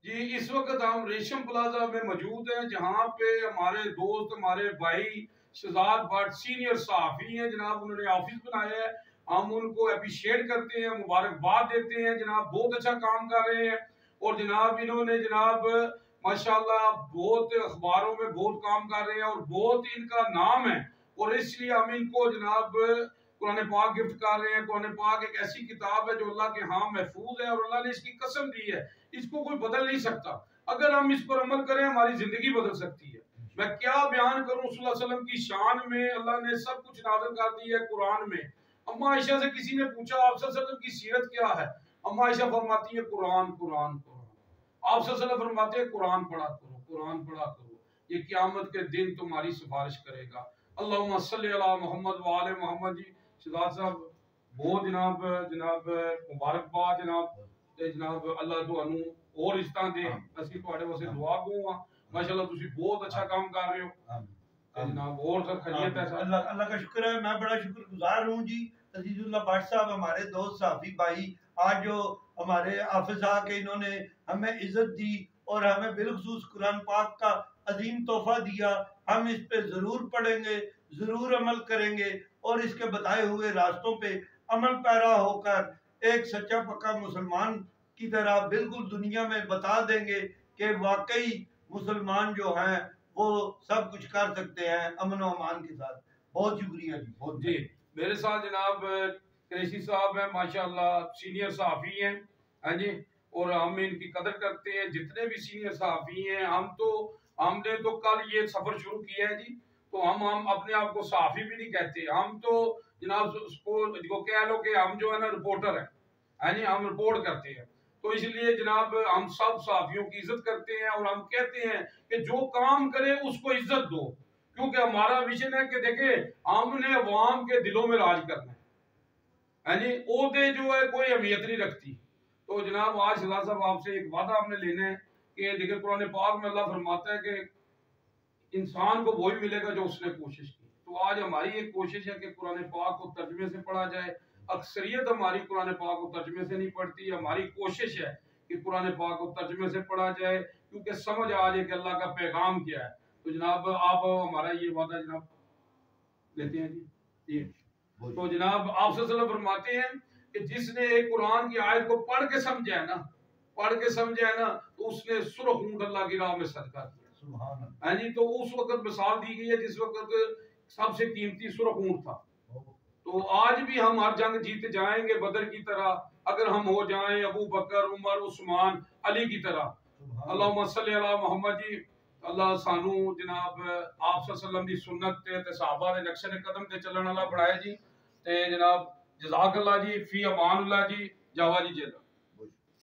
जी, इस वक्त हम रेशम प्लाजा में मौजूद हैं, जहाँ पे हमारे दोस्त, हमारे भाई शहजाद भट्ट सीनियर सहाफ़ी हैं जनाब। उन्होंने ऑफिस बनाया है, हम उनको अप्रिशिएट करते हैं, मुबारकबाद देते हैं जनाब। बहुत अच्छा काम कर रहे हैं और जनाब इन्होंने जनाब माशाल्लाह बहुत अखबारों में बहुत काम कर रहे हैं और बहुत इनका नाम है और इसलिए हम इनको जनाब कुरान पाक गिफ्ट कर रहे हैं। कुरान पाक एक ऐसी किताब है जो अल्लाह के यहाँ महफूज है और अल्लाह ने इसकी कसम दी है, इसको कोई बदल नहीं सकता। अगर हम इस पर अमल करें हमारी जिंदगी बदल सकती है। मैं क्या बयान करूं सल्लल्लाहु अलैहि वसल्लम की शान में, अल्लाह ने सब कुछ नाज़िल कर दी है कुरान में। अम्मा आयशा से किसी ने पूछा आप सल्लल्लाहु अलैहि वसल्लम की सीरत क्या है, अम्मा आयशा फरमाती है कुरान कुरान कुरान। आप सल्लल्लाहु अलैहि वसल्लम फरमाते हैं कुरान पढ़ा करो, कुरान पढ़ा करो, ये क़यामत के दिन तुम्हारी सिफारिश करेगा। अल्लाहुम्मा सल्ली अला मोहम्मद व आले मोहम्मद। जी शहजाद साहब बहुत जनाब जनाब मुबारकबाद जनाब जनाब, अल्लाह तुहानू और इस तरह दे, ਅਸੀਂ ਤੁਹਾਡੇ ਵਾਸਤੇ ਦੁਆ ਗੋ ਆ। माशाल्लाह ਤੁਸੀਂ बहुत अच्छा काम कर रहे हो जनाब। और सर खैरियत है? अल्लाह अल्लाह का शुक्र है, मैं बड़ा शुक्रगुजार हूँ जी। अजीजुल्लाह भट्ट साहब हमारे दोस्त साफी भाई, आज जो हमारे हाफिज आके इन्होंने हमें इज्जत दी और हमें बिलखसूस कुरान पाक का अजीम तोहफा दिया। हम इस पे जरूर पढ़ेंगे, जरूर अमल करेंगे और इसके बताए हुए रास्तों पे अमल पैरा होकर एक सच्चा पक्का मुसलमान की तरह बिल्कुल दुनिया में बता देंगे कि वाकई मुसलमान जो हैं वो सब कुछ कर सकते हैं अमन और अमान के साथ। बहुत शुक्रिया जी। बहुत जी मेरे साथ जनाब कुरैशी साहब हैं, माशाल्लाह सीनियर सहाफ़ी हैं। हाँ जी, और हम इनकी कदर करते हैं जितने भी सीनियर सहाफ़ी हैं। हमने तो कल ये सफर शुरू किया है जी, तो हम अपने आप को सहाफ़ी भी नहीं कहते, हम तो जनाब उसको कह लो कि हम जो है ना रिपोर्टर है। हाँ जी, हम रिपोर्ट करते हैं, तो इसलिए जनाब हम सब सहाफ़ियों की इज्जत करते हैं और हम कहते हैं कि जो काम करे उसको इज्जत दो, क्योंकि हमारा विजन है कि देखे हमने अवाम के दिलों में राज करना है जी। ओहदे जो है कोई अहमियत नहीं रखती। तो जनाब आज शहजाद साहब आपसे एक वादा हमने लेना है कि देखिए कुरान पाक में अल्लाह फरमाता है कि इंसान को वही मिलेगा जो उसने कोशिश की। तो आज हमारी एक कोशिश है कि कुरान पाक को तर्जमे से पढ़ा जाए। अक्सरियत हमारी कुरान पाक को तर्जमे से नहीं पढ़ती, हमारी कोशिश है कि कुरान पाक को तर्जमे से पढ़ा जाए, क्योंकि समझ आ जाए कि अल्लाह का पैगाम क्या है। तो जनाब आप हमारा ये वादा जनाब लेते हैं जी। जी तो जनाब आप सल्लल्लाहु फरमाते हैं कि जिसने एक कुरान की आयत को पढ़ के समझा है ना, तो उसने सुर्ख ऊंट अल्लाह की राह में सदका किया। सुभान अल्लाह। हाँ जी, तो उस वक्त मिसाल दी गई है जिस वक्त सबसे कीमती सुर्ख ऊंट था। तो आज भी हम हर जंग जीत जाएंगे बदर की तरह, अगर हम हो जाएं अबू बकर, उमर, उस्मान, अली की तरह। अल्लाहुम्मा सल्ली अला मोहम्मद। जी अल्लाह सानू जनाब आप सल्लम दी सुन्नत ते सहाबा दे नक्शे कदम ते चलण वाला बनाए जी। ते जनाब जज़ाकल्लाह जी, फी अमान अल्लाह जी, जावा जी जेल।